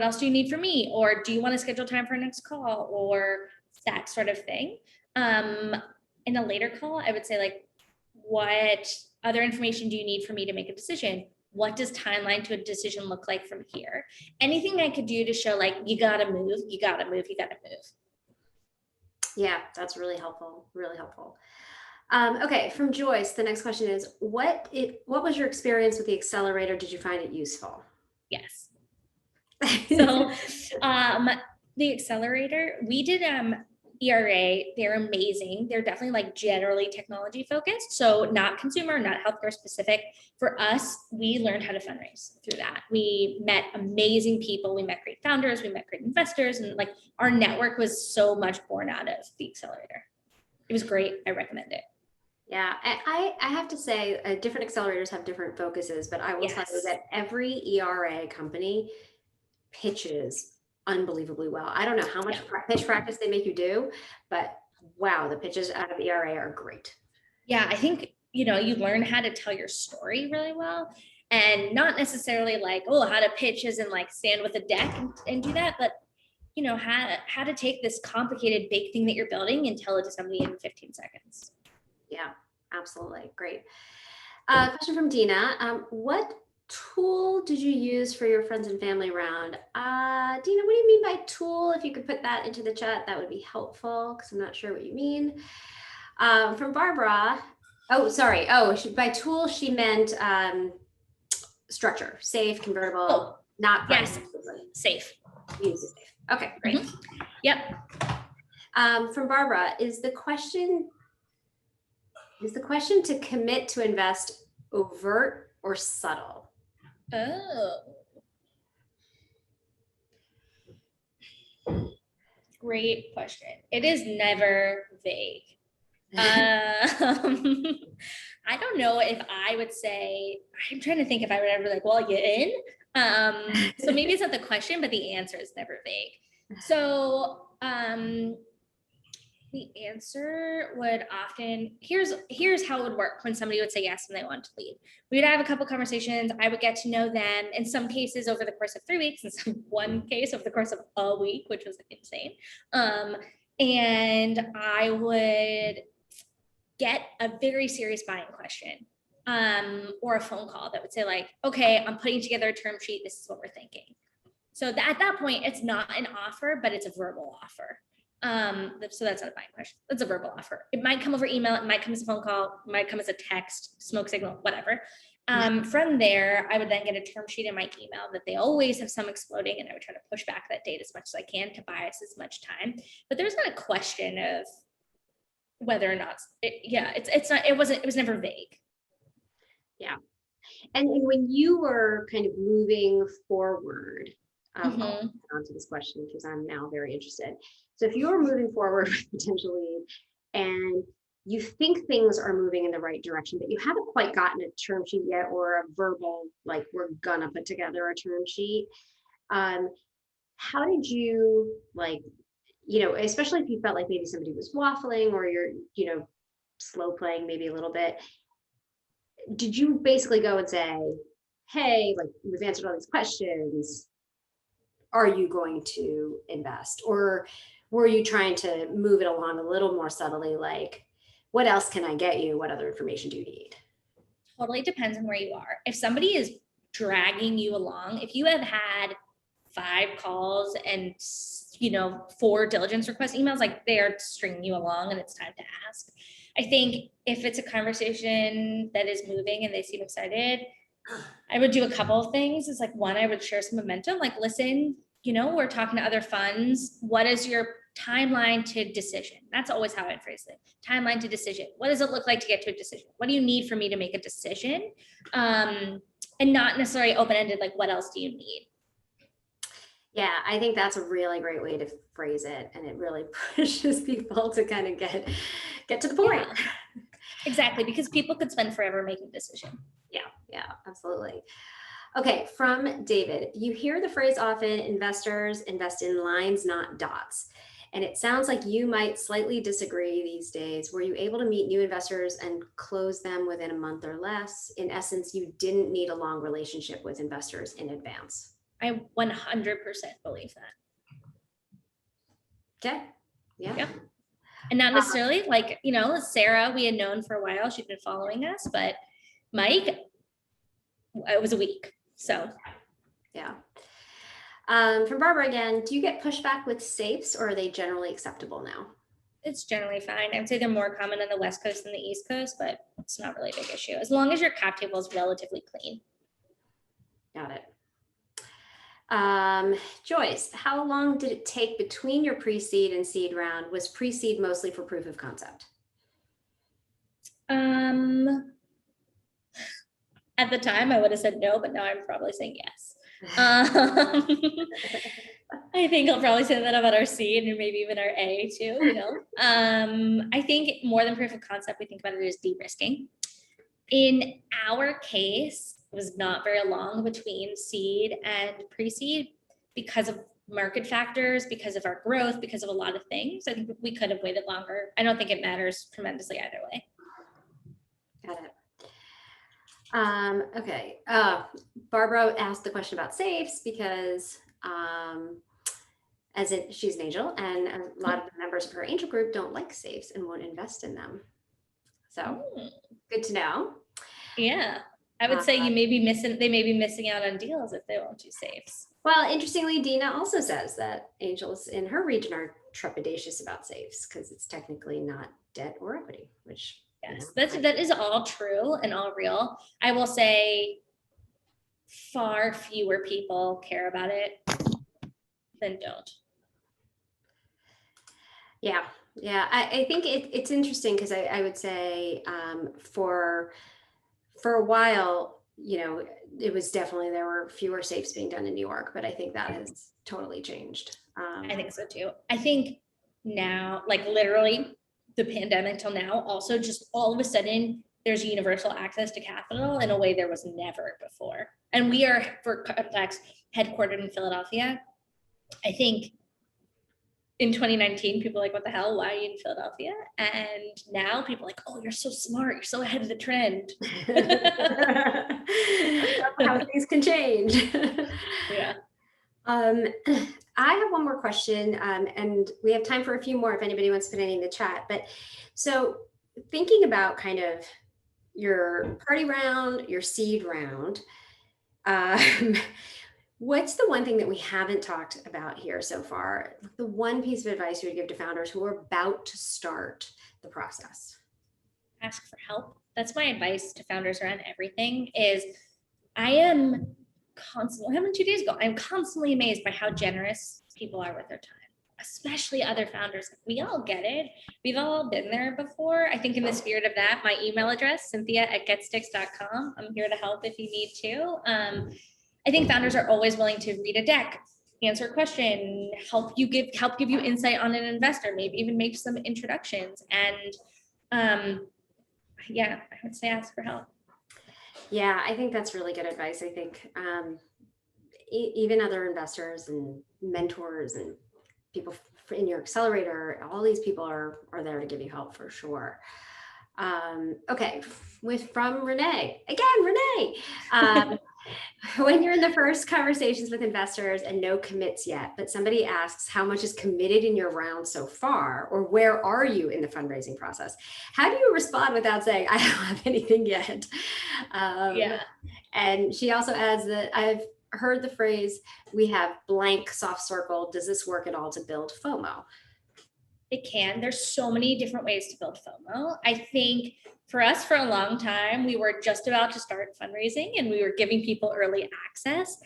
[SPEAKER 2] else do you need from me? Or do you want to schedule time for a next call, or that sort of thing? In a later call, I would say, like, what other information do you need for me to make a decision? What does timeline to a decision look like from here? Anything I could do to show, like, you gotta move, you gotta move, you gotta move.
[SPEAKER 1] Yeah, that's really helpful, really helpful. Okay, from Joyce, the next question is, what was your experience with the accelerator? Did you find it useful?
[SPEAKER 2] Yes. So the accelerator, we did ERA, they're amazing. They're definitely, like, generally technology focused. So not consumer, not healthcare specific. For us, we learned how to fundraise through that. We met amazing people. We met great founders. We met great investors. And, like, our network was so much born out of the accelerator. It was great. I recommend it.
[SPEAKER 1] Yeah, I have to say, different accelerators have different focuses, but I will tell you that every ERA company pitches unbelievably well. I don't know how much pitch practice they make you do, but wow, the pitches out of ERA are great.
[SPEAKER 2] Yeah, I think you know, you learn how to tell your story really well, and not necessarily like, oh, how to pitch as in like stand with a deck and do that, but you know, how to take this complicated big thing that you're building and tell it to somebody in 15 seconds.
[SPEAKER 1] Yeah, absolutely. Great. Question from Dina. What tool did you use for your friends and family round? Dina, what do you mean by tool? If you could put that into the chat, that would be helpful because I'm not sure what you mean. From Barbara. Oh, sorry. Oh, by tool, she meant structure, safe, convertible,
[SPEAKER 2] Oh,
[SPEAKER 1] not price.
[SPEAKER 2] yes, safe.
[SPEAKER 1] Use it safe. Okay, great.
[SPEAKER 2] Yep.
[SPEAKER 1] From Barbara, is the question to commit to invest overt or subtle?
[SPEAKER 2] Oh. Great question. It is never vague. I don't know if I would say, I'm trying to think if I would ever like, well, you in? So maybe it's not the question, but the answer is never vague. So the answer would often, here's how it would work when somebody would say yes and they want to lead. We would have a couple conversations. I would get to know them in some cases over the course of 3 weeks, in some one case over the course of a week, which was insane. And I would get a very serious buying question or a phone call that would say like, okay, I'm putting together a term sheet. This is what we're thinking. So at that point, it's not an offer, but it's a verbal offer. So that's not a buying question. That's a verbal offer. It might come over email. It might come as a phone call. It might come as a text, smoke signal, whatever. From there, I would then get a term sheet in my email that they always have some exploding, and I would try to push back that date as much as I can to buy us as much time. But there's not a question of whether or not it was never vague.
[SPEAKER 1] Yeah. And when you were kind of moving forward, onto this question because I'm now very interested. So if you're moving forward with potential lead and you think things are moving in the right direction, but you haven't quite gotten a term sheet yet or a verbal, like we're gonna put together a term sheet, how did you like, especially if you felt like maybe somebody was waffling or you're, slow playing maybe a little bit, did you basically go and say, hey, like we've answered all these questions, are you going to invest? Or were you trying to move it along a little more subtly, like, what else can I get you? What other information do you need?
[SPEAKER 2] Totally depends on where you are. If somebody is dragging you along, if you have had 5 calls and 4 diligence request emails, like they're stringing you along and it's time to ask. I think if it's a conversation that is moving and they seem excited, I would do a couple of things. It's like, one, I would share some momentum, like, listen, we're talking to other funds. What is your timeline to decision? That's always how I'd phrase it. Timeline to decision. What does it look like to get to a decision? What do you need for me to make a decision? And not necessarily open-ended, like, what else do you need?
[SPEAKER 1] Yeah, I think that's a really great way to phrase it. And it really pushes people to kind of get to the point.
[SPEAKER 2] Yeah, exactly, because people could spend forever making a decision.
[SPEAKER 1] Yeah, absolutely. Okay, from David, you hear the phrase often, investors invest in lines, not dots. And it sounds like you might slightly disagree these days. Were you able to meet new investors and close them within a month or less? In essence, you didn't need a long relationship with investors in advance.
[SPEAKER 2] I 100% believe
[SPEAKER 1] that. Okay. Yeah.
[SPEAKER 2] Yep. And not necessarily like, Sarah, we had known for a while. She'd been following us, but Mike, it was a week. So.
[SPEAKER 1] Yeah. From Barbara again, do you get pushback with safes or are they generally acceptable now?
[SPEAKER 2] It's generally fine. I would say they're more common on the West Coast than the East Coast, but it's not really a big issue as long as your cap table is relatively clean.
[SPEAKER 1] Got it. Joyce, how long did it take between your pre-seed and seed round? Was pre-seed mostly for proof of concept?
[SPEAKER 2] At the time, I would have said no, but now I'm probably saying yes. I think I'll probably say that about our seed and maybe even our A too, I think more than proof of concept, we think about it as de-risking. In our case, it was not very long between seed and pre-seed because of market factors, because of our growth, because of a lot of things. I think we could have waited longer. I don't think it matters tremendously either way.
[SPEAKER 1] Got it. Okay. Barbara asked the question about safes because she's an angel, and a lot of the members of her angel group don't like safes and won't invest in them. So good to know.
[SPEAKER 2] Yeah. I would say they may be missing out on deals if they won't do safes.
[SPEAKER 1] Well, interestingly, Dina also says that angels in her region are trepidatious about safes because it's technically not debt or equity, which
[SPEAKER 2] yes, that is all true and all real. I will say far fewer people care about it than don't.
[SPEAKER 1] Yeah. I think it's interesting because I would say for a while, it was definitely, there were fewer safes being done in New York, but I think that has totally changed.
[SPEAKER 2] I think so too. I think now, like literally the pandemic till now, also just all of a sudden there's universal access to capital in a way there was never before. And we are, for context, headquartered in Philadelphia. I think in 2019, people were like, what the hell? Why are you in Philadelphia? And now people are like, oh, you're so smart. You're so ahead of the trend.
[SPEAKER 1] How things can change.
[SPEAKER 2] Yeah.
[SPEAKER 1] I have one more question, and we have time for a few more if anybody wants to put any in the chat. But so thinking about kind of your party round, your seed round, what's the one thing that we haven't talked about here so far? The one piece of advice you would give to founders who are about to start the process?
[SPEAKER 2] Ask for help. That's my advice to founders around everything is I am constantly, how many 2 days ago, I'm constantly amazed by how generous people are with their time, especially other founders. We all get it. We've all been there before. I think in the spirit of that, my email address, Cynthia@getstix.com. I'm here to help if you need to. I think founders are always willing to read a deck, answer a question, help give you insight on an investor, maybe even make some introductions. And yeah, I would say ask for help.
[SPEAKER 1] Yeah, I think that's really good advice. I think even other investors and mentors and people in your accelerator, all these people are there to give you help for sure. Okay, from Renee. Again, Renee. When you're in the first conversations with investors and no commits yet, but somebody asks how much is committed in your round so far, or where are you in the fundraising process? How do you respond without saying, I don't have anything yet?
[SPEAKER 2] Yeah.
[SPEAKER 1] And she also adds that I've heard the phrase, we have blank soft circle. Does this work at all to build FOMO?
[SPEAKER 2] It can. There's so many different ways to build FOMO. I think for us, for a long time, we were just about to start fundraising and we were giving people early access.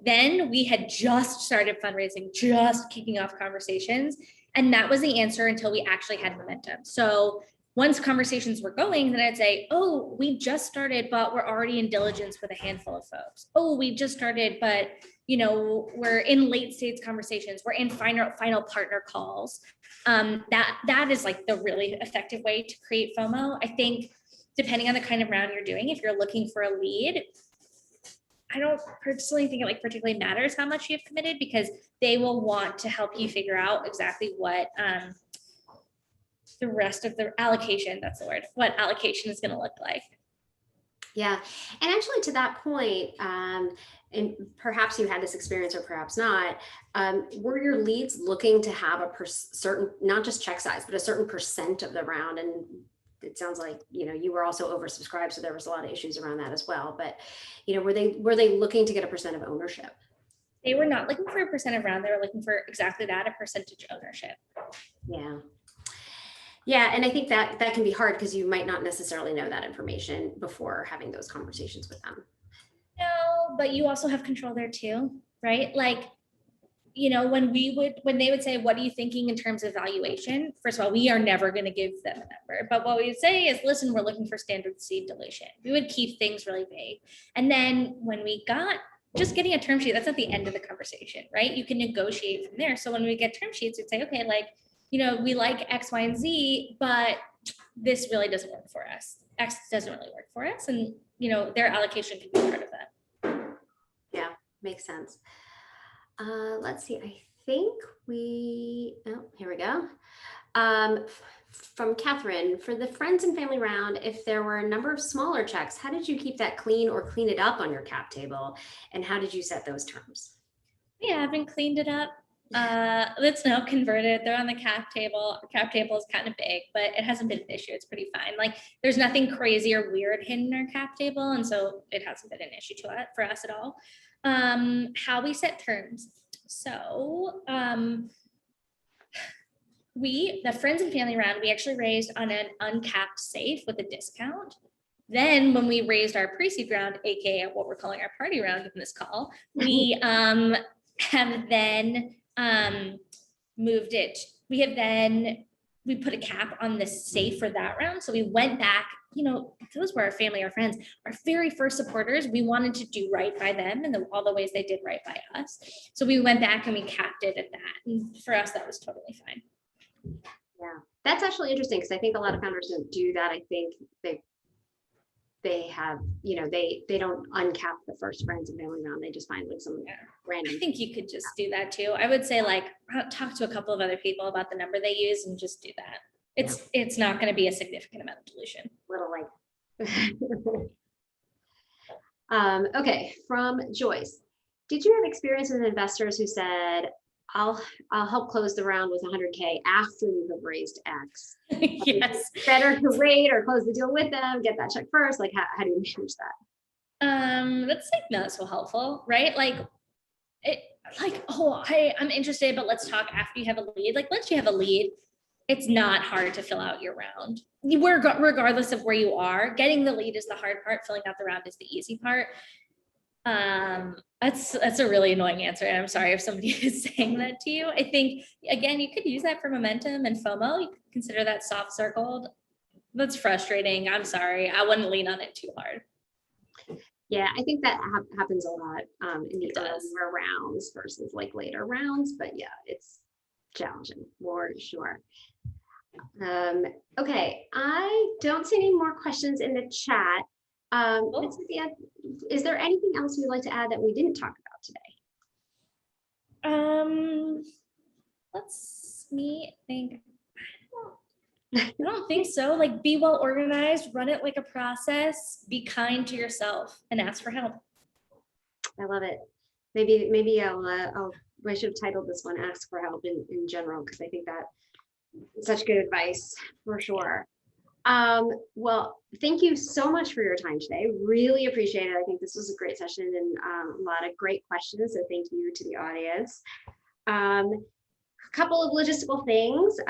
[SPEAKER 2] Then we had just started fundraising, just kicking off conversations. And that was the answer until we actually had momentum. So once conversations were going, then I'd say, oh, we just started, but we're already in diligence with a handful of folks. Oh, we just started, but we're in late stage conversations. We're in final partner calls. That is like the really effective way to create FOMO. I think depending on the kind of round you're doing, if you're looking for a lead, I don't personally think it like particularly matters how much you've committed because they will want to help you figure out exactly what the rest of the allocation, that's the word, what allocation is going to look like.
[SPEAKER 1] Yeah. And actually to that point, and perhaps you had this experience or perhaps not, were your leads looking to have a certain, not just check size, but a certain percent of the round? And it sounds like, you were also oversubscribed. So there was a lot of issues around that as well. But, were they looking to get a percent of ownership?
[SPEAKER 2] They were not looking for a percent of round. They were looking for exactly that, a percentage ownership.
[SPEAKER 1] Yeah. Yeah, and I think that can be hard because you might not necessarily know that information before having those conversations with them.
[SPEAKER 2] No, but you also have control there too, right? Like, when they would say, what are you thinking in terms of valuation? First of all, we are never going to give them a number. But what we would say is, listen, we're looking for standard seed dilution. We would keep things really vague. And then when we got just getting a term sheet, that's at the end of the conversation, right? You can negotiate from there. So when we get term sheets, we'd say, okay, like, we like X, Y, and Z, but this really doesn't work for us. X doesn't really work for us. And, their allocation can be part of that.
[SPEAKER 1] Yeah, makes sense. Let's see, I think here we go. from Catherine, for the friends and family round, if there were a number of smaller checks, how did you keep that clean or clean it up on your cap table? And how did you set those terms?
[SPEAKER 2] We haven't cleaned it up. It's now converted. They're on the cap table. Our cap table is kind of big, but it hasn't been an issue. It's pretty fine. Like there's nothing crazy or weird hidden in our cap table. And so it hasn't been an issue to it for us at all. How we set terms. So the friends and family round, we actually raised on an uncapped safe with a discount. Then when we raised our pre-seed round, AKA what we're calling our party round in this call, we have then moved it. We put a cap on the safe for that round. So we went back, those were our family, our friends, our very first supporters. We wanted to do right by them and all the ways they did right by us. So we went back and we capped it at that. And for us, that was totally fine.
[SPEAKER 1] Yeah, that's actually interesting because I think a lot of founders don't do that. I think they have, they don't uncap the first friends and family round. They just find like some random.
[SPEAKER 2] I think you could just do that too. I would say like talk to a couple of other people about the number they use and just do that. It's not going to be a significant amount of dilution.
[SPEAKER 1] Little like. Okay, from Joyce. Did you have experience with investors who said, I'll help close the round with 100K after you have raised X?
[SPEAKER 2] Yes.
[SPEAKER 1] Better to wait or close the deal with them, get that check first. Like, how do you manage that?
[SPEAKER 2] That's like not so helpful, right? I'm interested, but let's talk after you have a lead. Like once you have a lead, it's not hard to fill out your round. Regardless of where you are, getting the lead is the hard part. Filling out the round is the easy part. That's a really annoying answer. And I'm sorry if somebody is saying that to you. I think, again, you could use that for momentum and FOMO. You could consider that soft circled. That's frustrating. I'm sorry. I wouldn't lean on it too hard.
[SPEAKER 1] Yeah, I think that happens a lot in the earlier rounds versus like later rounds. But yeah, it's challenging for sure. Okay, I don't see any more questions in the chat. Cynthia, is there anything else you'd like to add that we didn't talk about today?
[SPEAKER 2] Let's me think. I don't think so. Like be well organized, run it like a process, be kind to yourself and ask for help.
[SPEAKER 1] I love it. Maybe I should have titled this one Ask for Help in general, because I think that is such good advice for sure. Well, thank you so much for your time today. Really appreciate it. I think this was a great session and a lot of great questions. So thank you to the audience. A couple of logistical things.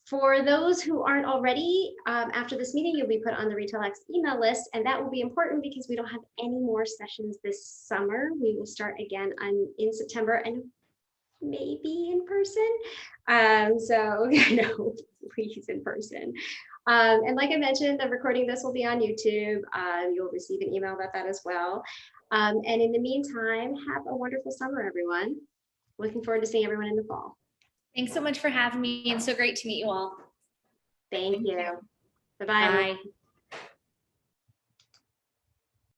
[SPEAKER 1] For those who aren't already, after this meeting, you'll be put on the RetailX email list, and that will be important because we don't have any more sessions this summer. We will start again in September and maybe in person. So, please in person. And like I mentioned, the recording of this will be on YouTube. You'll receive an email about that as well. And in the meantime, have a wonderful summer, everyone. Looking forward to seeing everyone in the fall.
[SPEAKER 2] Thanks so much for having me. It's so great to meet you all.
[SPEAKER 1] Thank you. Bye-bye.
[SPEAKER 2] Bye.